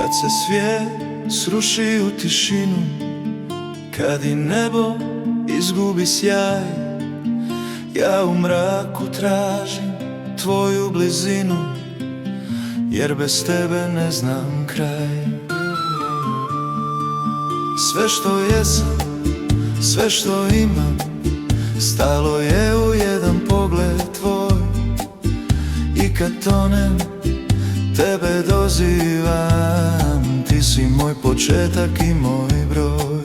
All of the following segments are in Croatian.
Kad se svijet sruši u tišinu, kad i nebo izgubi sjaj, ja u mraku tražim tvoju blizinu, jer bez tebe ne znam kraj. Sve što jesam, sve što imam, stalo je u jedan pogled tvoj. I kad tonem, tebe dozivam, ti si moj početak i moj broj.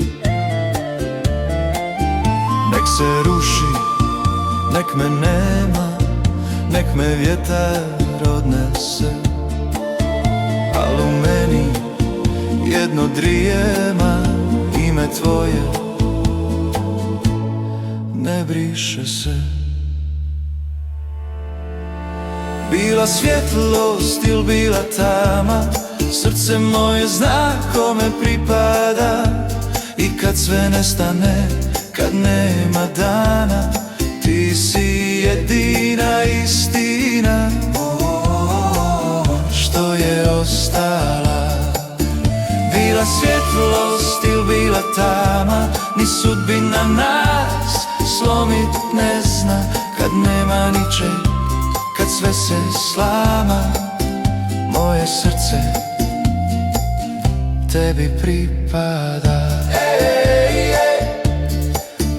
Nek se ruši, nek me nema, nek me vjetar odnese, al u meni jedno drijema, ime tvoje ne briše se. Bila svjetlost ili bila tama, srce moje zna kome pripada. I kad sve nestane, kad nema dana, ti si jedina istina što je ostala. Bila svjetlost ili bila tama, ni sudbina nas slomit ne zna. Kad nema ničeg, kad sve se slama, moje srce tebi pripada.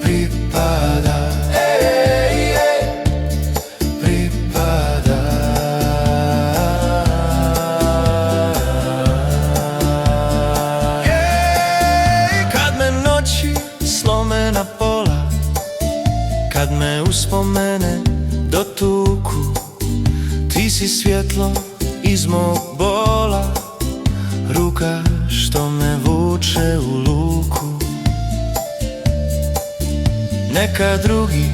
Pripada, pripada. Kad me noći slome na pola, kad me uspomene dotuku, ti si svjetlo iz mog bola, ruka što me vuče u luku. Neka drugi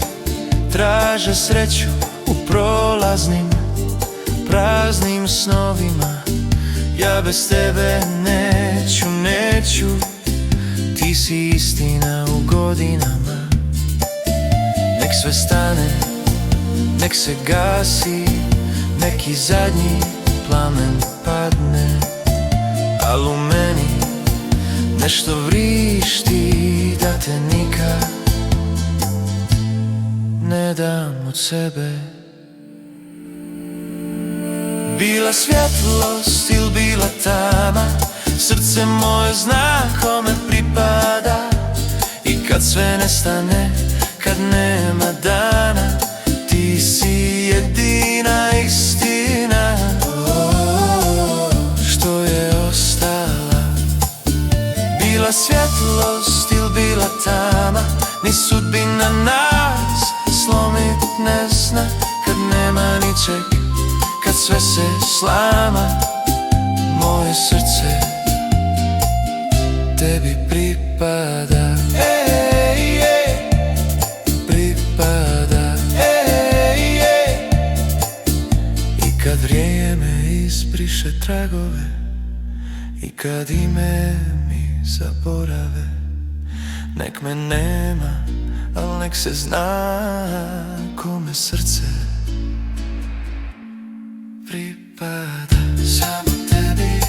traže sreću u prolaznim, praznim snovima, ja bez tebe neću, neću. Ti si istina u godinama. Nek sve stane, nek se gasi, neki zadnji plamen padne, al u meni nešto vrišti da te nikad ne dam od sebe. Bila svjetlost ili bila tama, srce moje zna kome pripada. I kad sve nestane, kad nema dana, ti si jedina istina što je ostala. Bila svjetlost ili bila tama, ni sudbina nas slomit ne zna. Kad nema ničeg, kad sve se slama, moje srce tebi pripada. Pripada. I kad vrijeme izbriše tragove, i kad ime mi zaborave, nek me nema, al nek se zna kome srce pripada. Samo tebi,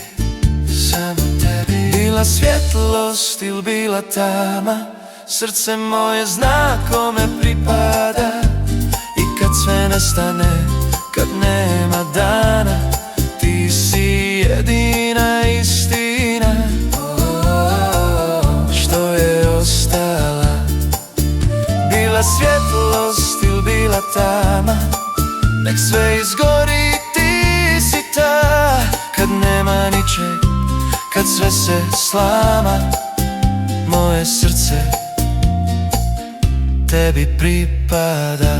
samo tebi. Bila svjetlost ili bila tama, srce moje zna kome pripada. I kad sve nestane, kad nema dana, ti si jedina istina što je ostala. Bila svjetlost ili bila tama, nek sve izgori, ti si ta. Kad nema ničeg, kad sve se slama, moje srce tebi pripada.